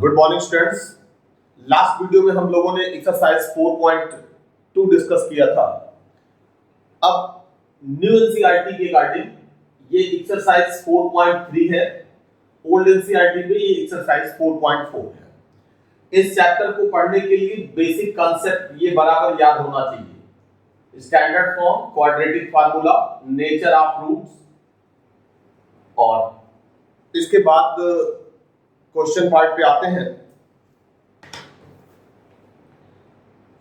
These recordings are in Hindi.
Good morning students. Last video में हम लोगों ने एक्सरसाइज 4.2 डिस्कस किया था। अब न्यू एनसीईआरटी के रिगार्डिंग ये एक्सरसाइज 4.3 है। ओल्ड एनसीईआरटी में ये एक्सरसाइज 4.4 है। इस चैप्टर को पढ़ने के लिए बेसिक कॉन्सेप्ट ये बराबर याद होना चाहिए। Standard form, quadratic formula, nature of roots, और इसके बाद क्वेश्चन पार्ट पे आते हैं।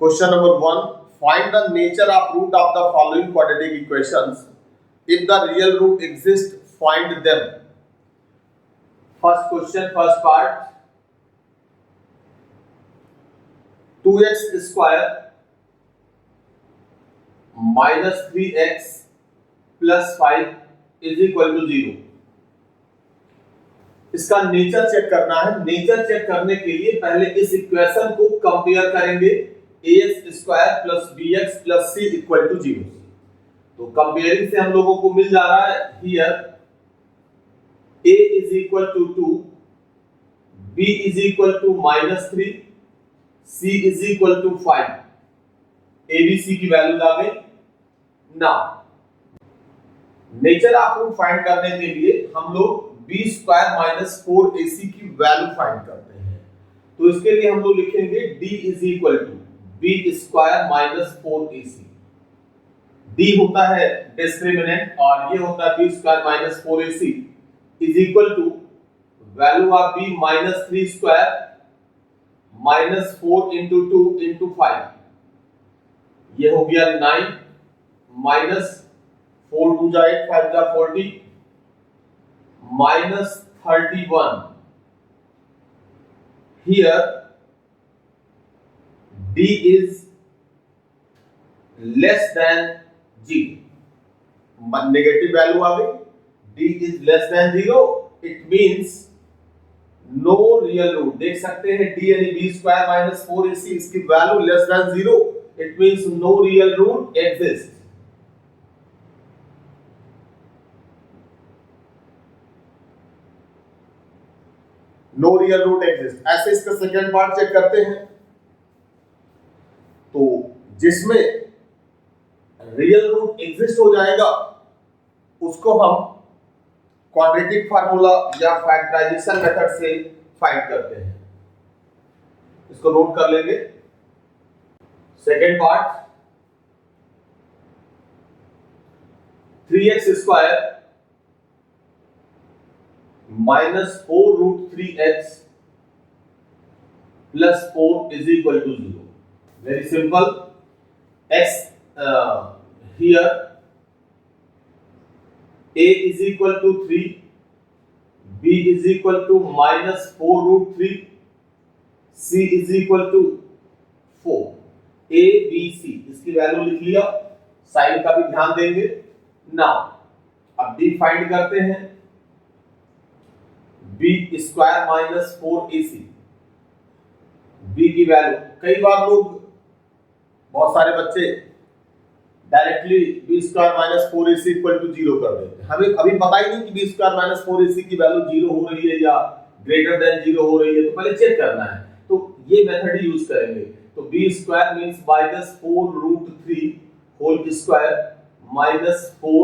Question number 1, find the nature of root of the following quadratic equations. If the real root exist, find them. First question, first part, 2x square minus 3x plus 5 is equal to 0। इसका नेचर चेक करना है। नेचर चेक करने के लिए पहले इस इक्वेशन को कंपेयर करेंगे, ax square plus bx plus c equal to 0। तो कंपेयरिंग से हम लोगों को मिल जा रहा है here a is equal to 2, b is equal to -3, c is equal to 5। a b c की वैल्यू आ गई। Now nature of root find करने के लिए हम लोग b स्क्वायर माइनस 4ac की वैल्यू फाइंड करते हैं। तो इसके लिए हम लोग लिखेंगे d is equal to b square minus 4ac। d होता है डिस्क्रिमिनेंट और ये होता है b square minus 4ac is equal to value of b minus 3 square minus 4 into 2 into 5। ये हो गया 9 माइनस 4 2 जा 8 5 जा 40 minus 31। Here d is less than 0। Negative value आ गई। d is less than 0, it means no real root। देख सकते हैं d यानी b स्क्वायर माइनस 4ac, इसकी वैल्यू less than 0, it means no real root exists। No real root exist. ऐसे इसका सेकेंड पार्ट चेक करते हैं। तो जिसमें रियल रूट एग्जिस्ट हो जाएगा उसको हम क्वाड्रेटिक फार्मूला या फैक्टराइजेशन मेथड से फाइंड करते हैं। इसको नोट कर लेंगे। Second part, 3x square minus 4 root 3x plus 4 is equal to 0। Very simple. x here a is equal to 3, b is equal to minus 4 root 3, c is equal to 4। a b c इसकी वैल्यू लिख लिया। साइन का भी ध्यान देंगे। नाउ अब d फाइंड करते हैं। b square minus 4ac, b की वैल्यू, कई बार लोग, बहुत सारे बच्चे directly b square minus 4ac equal to 0 कर देते हैं। हमें अभी पता ही नहीं कि b स्क्वायर माइनस 4ac की वैल्यू 0 हो रही है या ग्रेटर देन 0 हो रही है, तो पहले चेक करना है। तो ये मेथड ही यूज करेंगे। तो b square means minus 4 root 3 whole square minus 4,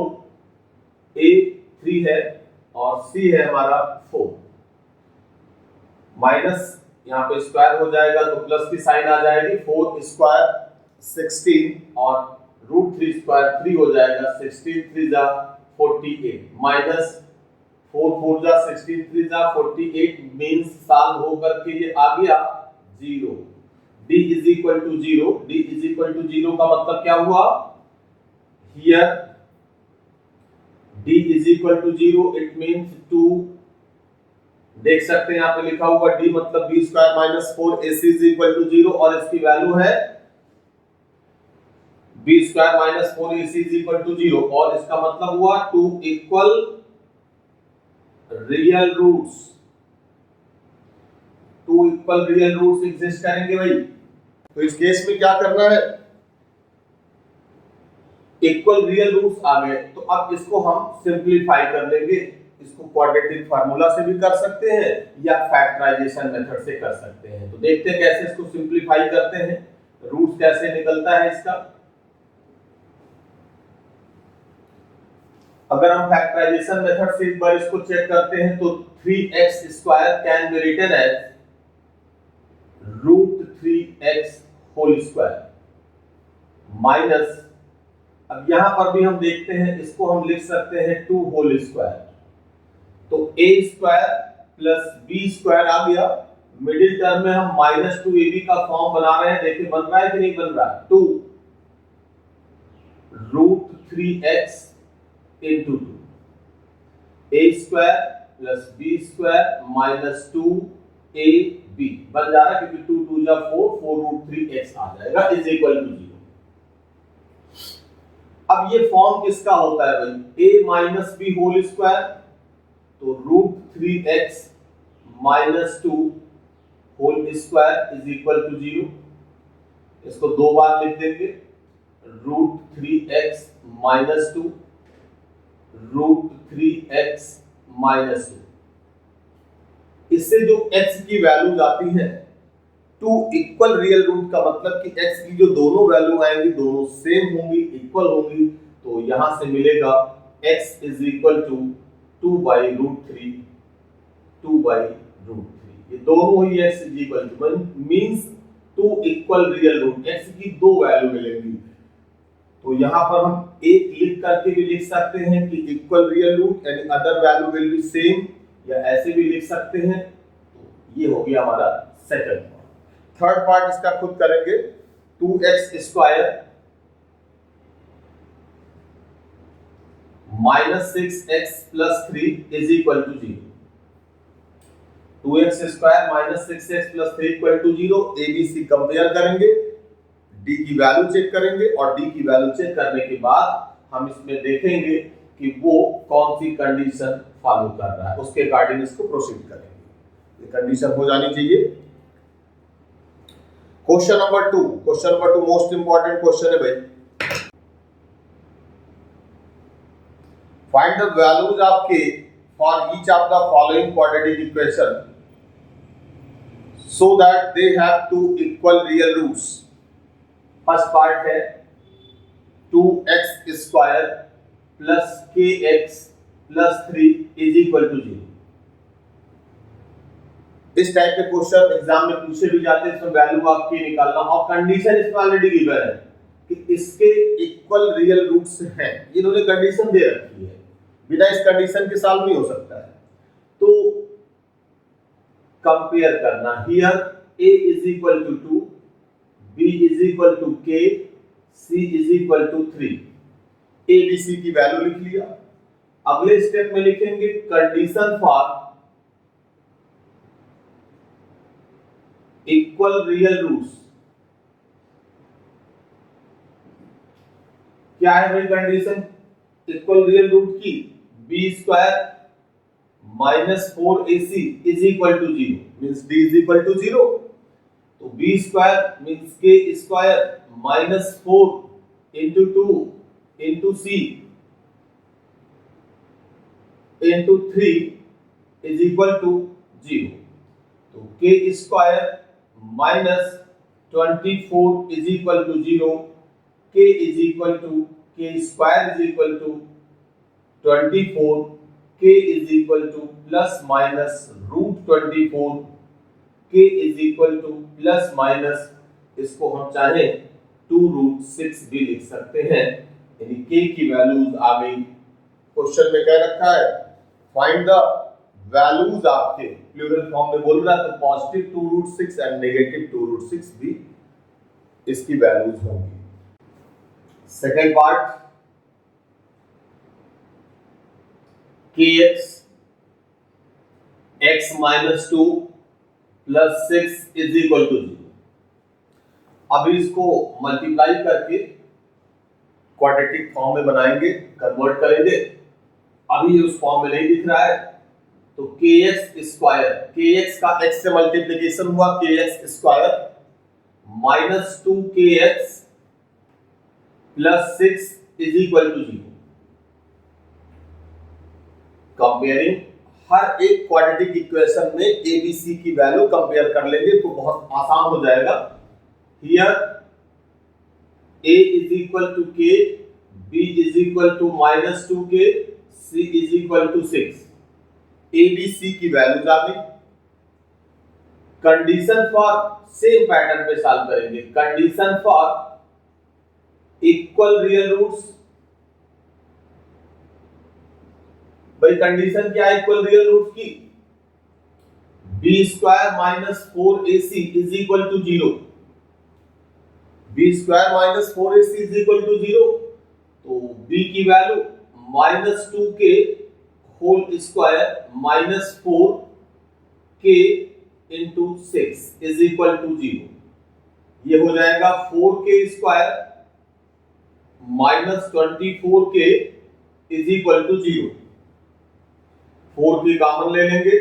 a 3 है और c है हमारा 4। माइनस यहाँ पे स्क्वायर हो जाएगा तो प्लस की साइन आ जाएगी। 4 स्क्वायर 16 और रूट 3 स्क्वायर 3 हो जाएगा। 16 3 जा 48 माइनस 4 4 जा 16 3 जा 48 मींस साल हो करके ये आ गया 0। d is equal to 0। d is equal to 0 का मतलब क्या हुआ? Here d is equal to 0 it means 2। देख सकते हैं यहाँ पे लिखा हुआ d मतलब b square minus 4ac is equal to 0 और इसकी वैल्यू है b square minus 4ac is equal to 0 और इसका मतलब हुआ 2 equal real roots. 2 equal real roots exist करेंगे भाई। तो इस केस में क्या करना है? इक्वल रियल रूट्स आ गए तो अब इसको हम सिंपलीफाई कर लेंगे। इसको क्वाड्रेटिक फार्मूला से भी कर सकते हैं या फैक्टराइजेशन मेथड से कर सकते हैं। तो देखते हैं कैसे इसको सिंप्लीफाई करते हैं, रूट कैसे निकलता है इसका। अगर हम फैक्टराइजेशन मेथड से एक बार इसको चेक करते हैं तो 3x² can be written as √3x whole square minus, अब यहां पर भी हम देखते हैं इसको हम लिख सकते हैं 2 होल स्क्वायर, तो a² प्लस b² आ गया। मिडिल टर्म में हम -2ab का फॉर्म बना रहे हैं, देखिए बन रहा है कि नहीं बन रहा है, 2 √3x into 2 a² plus b² minus 2ab बन जा रहा है, क्योंकि 2 2 जा 4 √3x आ जाएगा इज इक्वल टू 0। अब ये फॉर्म किसका होता है भाई, a minus b whole square, तो √3x minus 2 whole square is equal to 0। इसको दो बार लिख देंगे, √3x माइनस 2 √3x माइनस 2। इससे जो x की वैल्यूज आती हैं, 2 इक्वल रियल रूट का मतलब कि x की जो दोनों वैल्यू आएंगी दोनों सेम होंगी, इक्वल होंगी, तो यहां से मिलेगा x इज इक्वल टू 2/√3 2/√3। ये दोनों ही x is equal to means 2 equal real root, x की दो वैल्यू मिलेंगी। तो यहां पर हम एक लिख करके भी लिख सकते हैं कि इक्वल रियल रूट यानी other value will be same, या ऐसे भी लिख सकते हैं। तो ये हो गया हमारा सेकंड पार्ट। थर्ड पार्ट इसका खुद करेंगे, 2x² minus 6x plus 3 is equal to 0। 2x² minus 6x plus 3 equal to 0। ABC compare करेंगे, d की वैल्यू चेक करेंगे और d की वैल्यू चेक करने के बाद हम इसमें देखेंगे कि वो कौन सी कंडीशन फॉलो कर रहा है, उसके अकॉर्डिंग इसको प्रोसीड करेंगे। ये कंडीशन हो जानी चाहिए। Question number 2 most important question है भाई। Find the values of k for each of the following quadratic equation so that they have two equal real roots। First part है 2x² plus kx plus 3 is equal to 0। इस टाइप के क्वेश्चन एग्जाम में पूछे भी जाते हैं, इसमें वैल्यू ऑफ k निकालना, और कंडीशन इसमें ऑलरेडी गिवन है कि इसके इक्वल रियल रूट्स हैं। इन्होंने कंडीशन दे रखी है, बिना इस कंडीशन के सॉल्व नहीं हो सकता है। तो कंपेयर करना, here a is equal to 2, b is equal to k, c is equal to 3। a b c की वैल्यू लिख लिया। अगले स्टेप में लिखेंगे condition for equal real roots. क्या है भाई कंडीशन इक्वल रियल रूट की, b² minus 4ac is equal to 0 means d is equal to 0। तो b² means k² minus 4 into 2 into c into 3 is equal to 0। तो k² minus 24 is equal to 0, k is equal to k² is equal to 24, k is equal to plus minus √24, k is equal to plus minus, इसको हम चाहे 2√6 भी लिख सकते हैं, यानी k की वैल्यूज आ गई। क्वेश्चन में क्या रखा है, find the values of k, plural form में बोल रहा है, तो पॉजिटिव 2√6 एंड नेगेटिव 2√6 भी इसकी वैल्यूज होंगी। Second part, kx x minus 2 plus 6 is equal to 0। अभी इसको मल्टीप्लाई करके क्वाड्रेटिक फॉर्म में बनाएंगे, कन्वर्ट करेंगे। अभी ये उस फॉर्म में नहीं दिख रहा है, तो kx² kx का x से मल्टीप्लिकेशन हुआ, kx² minus 2kx plus 6 is equal to 0। Comparing, हर एक क्वाड्रेटिक इक्वेशन में ए बी सी की वैल्यू कंपेयर कर लेंगे तो बहुत आसान हो जाएगा। Here a is equal to k, b is equal to minus 2k, c is equal to 6। a b c की वैल्यूज आ गई। कंडीशन फॉर, सेम पैटर्न पे सॉल्व करेंगे। Condition for equal real roots, भाई कंडीशन क्या है इक्वल रियल रूट की? b square minus 4ac is equal to 0। b square minus 4ac is equal to 0, तो b की value minus 2k whole square minus 4k into 6 is equal to 0। ये हो जाएगा 4k square minus 24k is equal to 0। 4 की कॉमन ले लेंगे,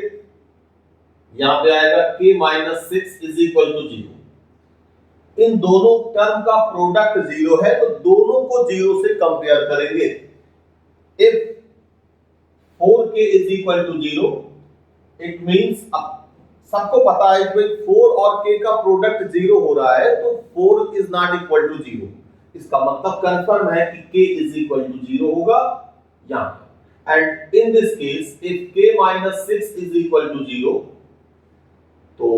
यहां पे आएगा k minus 6 is equal to 0। इन दोनों टर्म का प्रोडक्ट 0 है तो दोनों को 0 से कंपेयर करेंगे। If 4k is equal to 0 it means, सबको पता है कि 4 और k का प्रोडक्ट 0 हो रहा है तो 4 इज नॉट इक्वल टू 0। इसका मतलब कंफर्म है कि k इज इक्वल टू 0 होगा यहां। And in this case, if k minus 6 is equal to 0, तो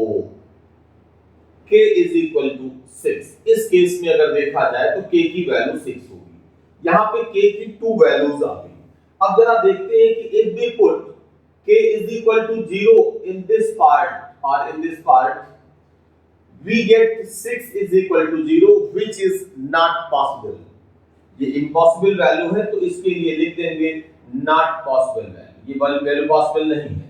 k is equal to 6। इस केस में अगर देखा जाए तो k की वैल्यू 6 होगी। यहाँ पे k की 2 वैल्यूज आ गई। अब जरा देखते हैं कि if we put k is equal to 0 in this part or in this part, we get 6 is equal to 0, which is not possible। ये इम्पॉसिबल वैल्यू है तो इसके लिए लिख देंगे नॉट पॉसिबल वैल्यू, ये वैल्यू पॉसिबल नहीं है।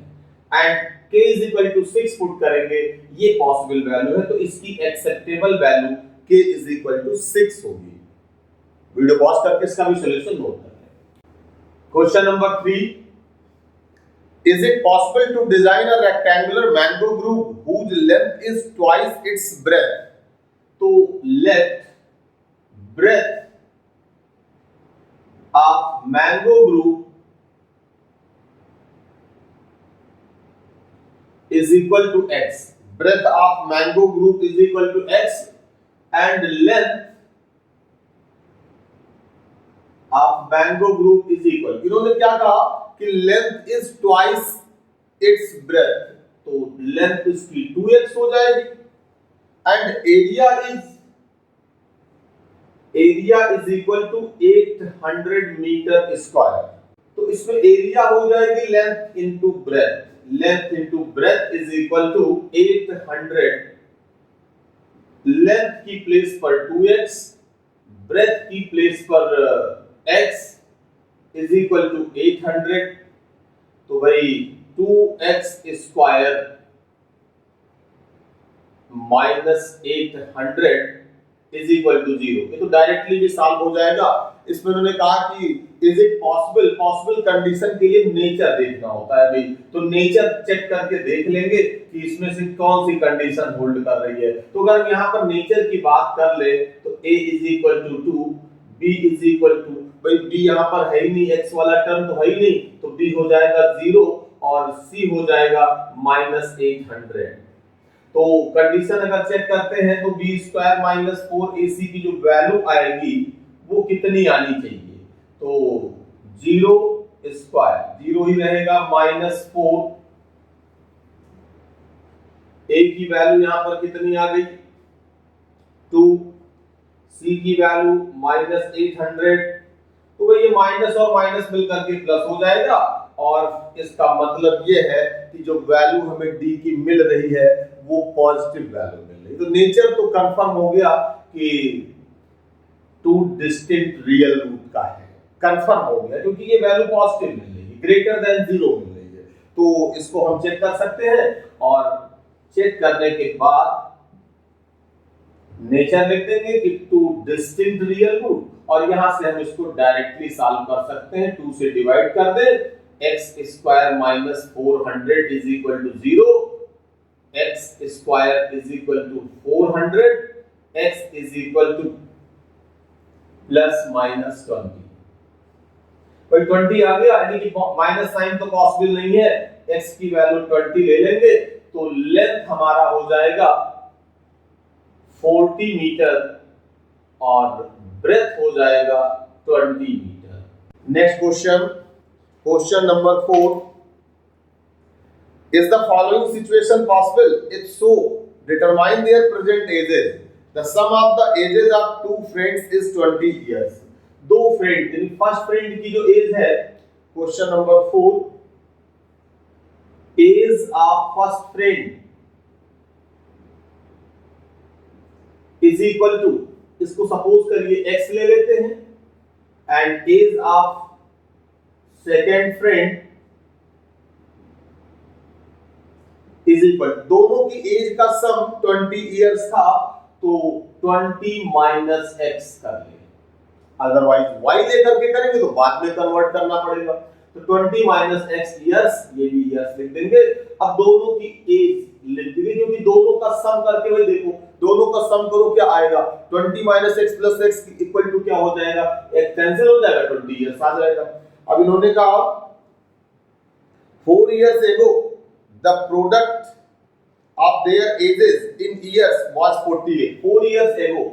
And k is equal to 6 put करेंगे, ये पॉसिबल वैल्यू है तो इसकी acceptable value k is equal to 6 होगी। वीडियो पॉज करके इसका भी सॉल्यूशन नोट कर लें। Question number 3, is it possible to design a rectangular mango group whose length is twice its breadth? तो let breadth of mango group is equal to x, breadth of mango group is equal to x and length of mango group is equal, इन्होंने क्या कहा कि length is twice its breadth, तो length इसकी 2x हो जाएगी and area is equal to 800 metre square. तो इसमें एरिया हो जाएगी length into breadth, length into breadth is equal to 800। Length की प्लेस पर 2x, ब्रेथ की प्लेस पर x इज इक्वल टू 800, तो भाई 2x square minus 800 is equal to 0। ये तो डायरेक्टली भी सॉल्व हो जाएगा। इसमें उन्होंने कहा कि is it possible, possible condition के लिए नेचर देखना होता है भाई, तो नेचर चेक करके देख लेंगे कि इसमें से कौन सी कंडीशन होल्ड कर रही है। तो अगर हम यहाँ पर नेचर की बात कर ले तो a is equal to 2, b is equal to, भाई b यहाँ पर है ही नहीं, x वाला टर्म तो है ही नहीं, तो b हो जाएगा 0 और c हो जाएगा माइनस 800। तो कंडीशन अगर चेक करते हैं तो b स्क्वायर माइनस 4ac की जो वैल्यू आएगी वो कितनी आनी चाहिए? तो 0 स्क्वायर 0 ही रहेगा, माइनस 4, a की वैल्यू यहां पर कितनी आ गई 2, c की वैल्यू माइनस 800, तो भाई ये माइनस और माइनस मिलकर के प्लस हो जाएगा और इसका मतलब ये है कि जो वैल्यू हमें d की मिल रही है वो पॉजिटिव वैल्यू मिल रही है। तो नेचर तो कंफर्म हो गया कि 2 डिस्टिंक्ट रियल रूट का है, कंफर्म हो गया क्योंकि ये वैल्यू पॉजिटिव मिल रही है, ग्रेटर देन 0 मिल रही है। तो इसको हम चेक कर सकते हैं और चेक करने के बाद नेचर लिख देंगे कि 2 डिस्टिंक्ट रियल रूट, और यहां से हम इसको डायरेक्टली सॉल्व कर सकते हैं। 2 से डिवाइड कर दे, x square minus 400 is equal to 0, x square is equal to 400, x is equal to plus minus 20। भाई 20 आ गया, यानी कि माइनस साइन तो पॉसिबल नहीं है, x की वैल्यू 20 ले लेंगे तो लेंथ हमारा हो जाएगा 40 मीटर और ब्रेथ हो जाएगा 20 metre. Next question, question number 4, is the following situation possible? If so, determine their present ages. The sum of the ages of two friends is 20 years. दो फ्रेंड, यानी फर्स्ट फ्रेंड की जो एज है, question number 4, age of first friend is equal to, इसको सपोज करिए x ले लेते हैं, and age of second friend is equal, दोनों की एज का सम 20 इयर्स था, तो 20 माइनस x कर ले, अदरवाइज y लेकर के करेंगे तो बाद में कन्वर्ट करना पड़ेगा, तो 20 माइनस x इयर्स, ये भी इयर्स लिख देंगे। अब दोनों की एज लिख देंगे, क्योंकि दोनों का सम करके भाई देखो, दोनों का सम करो क्या आएगा, 20 minus x plus x equal to क्या हो जाएगा, एक कैंसिल हो जाएगा, 20 इयर्स आ जाएगा। अब इन्होंने कहा 4 years ago the product of their ages in years was 48. 4 years ago,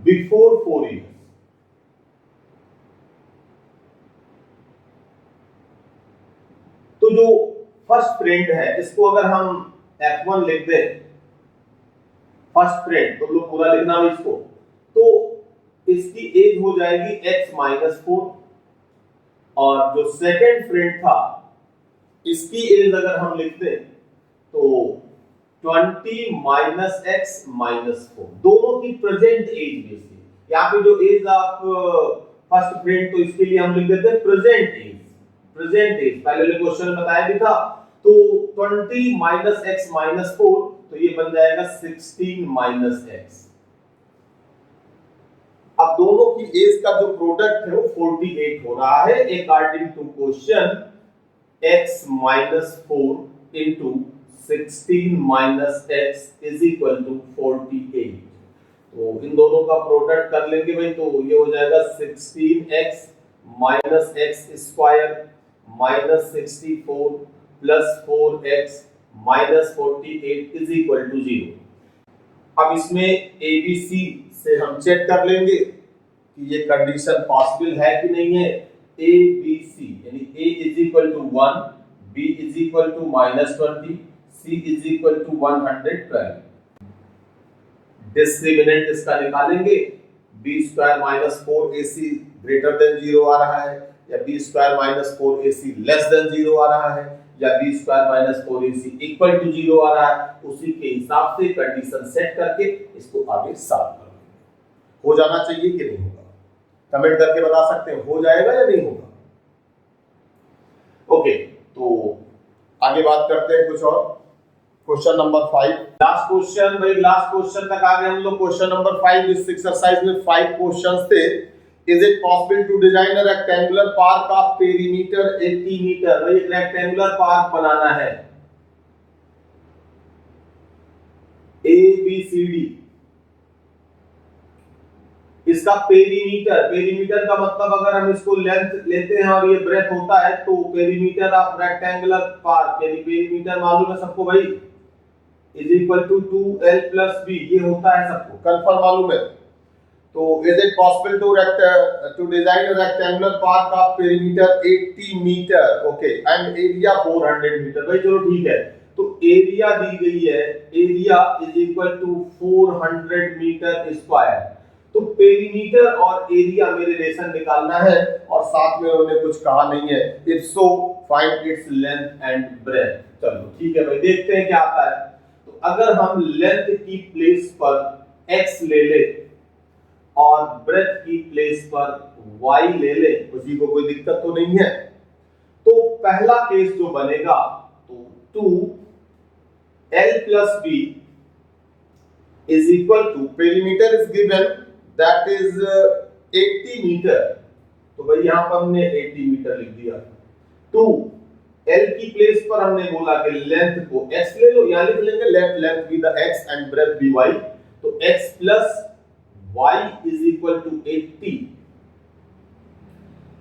before 4 years, तो जो फर्स्ट फ्रेंड है इसको अगर हम F1 लिख दें, फर्स्ट फ्रेंड, तो लोग पूरा लिखना है इसको, तो इसकी एज हो जाएगी x माइनस 4, और जो सेकेंड फ्रेंड था इसकी एज अगर हम लिख दें तो 20 माइनस x माइनस 4, दोनों की प्रेजेंट एज में से, यहाँ पे जो एज ऑफ फर्स्ट फ्रेंड, तो इसके लिए हम लिख देते हैं प्रेजेंट एज, प्रेजेंट एज पहले वाले क्वेश्चन में बताया भी था, तो 20 माइनस x माइनस 4, तो ये बन जाएगा 16 माइनस x। अब दोनों की एज का जो प्रोडक्ट है वो 48 हो रहा है, according to question x minus 4 into 16 minus x is equal to 48। तो इन दोनों का प्रोडक्ट कर लेंगे भाई, तो ये हो जाएगा 16x minus x square minus 64 plus 4x minus 48 is equal to 0। अब इसमें ABC से हम चेक कर लेंगे कि ये कंडीशन पॉसिबल है कि नहीं है। ABC यानी A is equal to 1, B is equal to minus 20, C is equal to 112। Discriminant इसका निकालेंगे, b square minus 4ac greater than 0 आ रहा है, या b square minus 4ac less than 0 आ रहा है, या b square minus 4ac equal to 0 आ रहा है। उसी के हिसाब से कंडीशन सेट करके इसको आगे सॉल्व कर लेंगे। हो जाना चाहिए कि नहीं होगा, कमेंट करके बता सकते हैं हो जाएगा या नहीं होगा। ओके, तो आगे बात करते हैं कुछ और। क्वेश्चन नंबर 5, लास्ट क्वेश्चन भाई, लास्ट क्वेश्चन तक आ गए हम लोग। क्वेश्चन नंबर 5, इस एक्सरसाइज में 5 क्वेश्चंस थे। Is it possible to design a rectangular park of perimeter 80 meter? भाई एक रेक्टेंगुलर पार्क बनाना है, ए बी सी डी, इसका पेरीमीटर, पेरीमीटर का मतलब अगर हम इसको लेंथ लेते हैं और ये ब्रेथ होता है, तो पेरीमीटर ऑफ रेक्टेंगुलर पार्क यानी पेरीमीटर मालूम है सबको भाई, is equal to 2l plus b, ये होता है सबको, कंफर्म मालूम है। तो is it possible to design a rectangular park of perimeter 80 meter, okay, and area 400 meter. भाई चलो ठीक है, तो एरिया दी गई है, area is equal to 400 meter square. तो पेरीमीटर और एरिया में रिलेशन निकालना है, और साथ में उन्होंने कुछ कहा नहीं है। If so find its length and breadth. चलो ठीक है भाई, देखते हैं क्या आता है। तो अगर हम लेंथ की प्लेस पर x ले ले और ब्रेथ की प्लेस पर y ले ले, उसी को कोई दिक्कत तो नहीं है। तो पहला केस जो बनेगा, तो 2l plus b is equal to perimeter is given that is 80 meter. तो भाई यहां पर हमने 80 मीटर लिख दिया। तो L की प्लेस पर हमने बोला कि लेंथ को x ले लो, यहां लिख लेंगे let length be the x and breadth be y। तो x plus y is equal to 80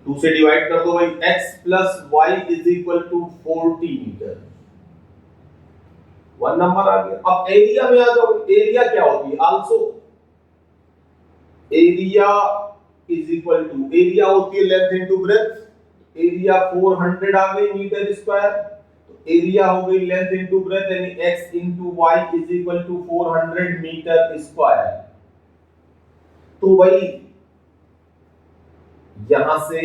2 से डिवाइड कर दो भाई, x plus y is equal to 40 metre. 1 number आ गया। अब एरिया में आ जाओ। एरिया क्या होती है? Also area is equal to, area होती है लेंथ इनटू ब्रेथ। एरिया 400 आ गई मीटर स्क्वायर, तो एरिया हो गई लेंथ इनटू ब्रेथ, यानी x into y is equal to 400 meter square. तो भाई यहां से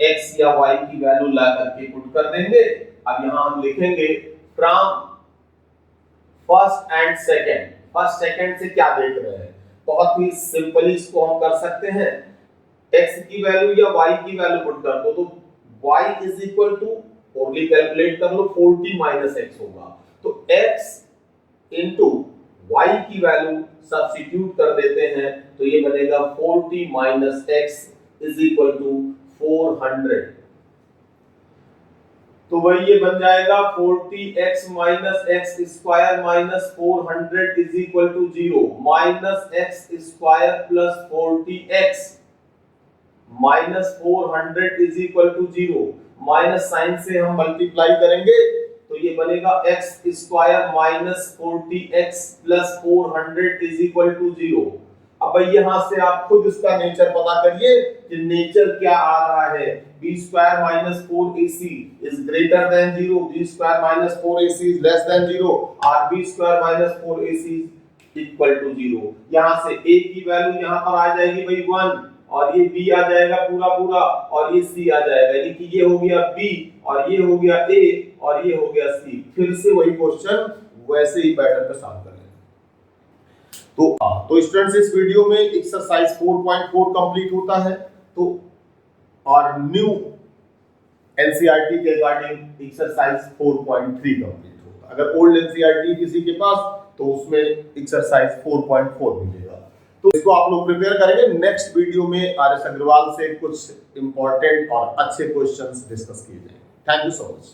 x या y की वैल्यू ला करके पुट कर देंगे। अब यहां हम लिखेंगे from first and second. First second से क्या देख रहे हैं? बहुत ही सिंपली इसको हम कर सकते हैं, x की वैल्यू या y की वैल्यू पुट कर दो, तो y is equal to, only calculate कर लो, 40 माइनस x होगा। तो x इनटू y की वैल्यू सब्स्टिट्यूट कर देते हैं, तो ये बनेगा 40 minus x is equal to 400। तो वही ये बन जाएगा 40x minus X square minus 400 is equal to 0, minus X square plus 40x minus 400 is equal to 0। माइनस साइन से हम मल्टीप्लाई करेंगे तो ये बनेगा x square minus 40x plus 400 is equal to 0। अब यहां से आप खुद इसका नेचर पता करिए कि नेचर क्या आ रहा है। b square minus 4ac is greater than 0, b square minus 4ac is less than 0, और b square minus 4ac equal to 0। यहां से a की वैल्यू यहां पर आ जाएगी भाई 1, और ये b आ जाएगा पूरा पूरा, और ये c आ जाएगा, यानी कि ये हो गया b और ये हो गया a और ये हो गया c। फिर से वही क्वेश्चन वैसे ही पैटर्न पे सॉल्व करेंगे। तो स्टूडेंट्स इस वीडियो में एक्सरसाइज 4.4 कंप्लीट होता है। तो और न्यू एनसीईआरटी के अकॉर्डिंग एक्सरसाइज 4.3 कंप्लीट होता है। अगर ओल्ड एनसीईआरटी किसी के पास तो उसमें एक्सरसाइज 4.4 मिलेगा। तो इसको आप लोग प्रिपेयर करेंगे। नेक्स्ट वीडियो में आर एस अग्रवाल से कुछ इंपॉर्टेंट और अच्छे क्वेश्चंस डिस्कस किए जाएंगे। Thank you so much.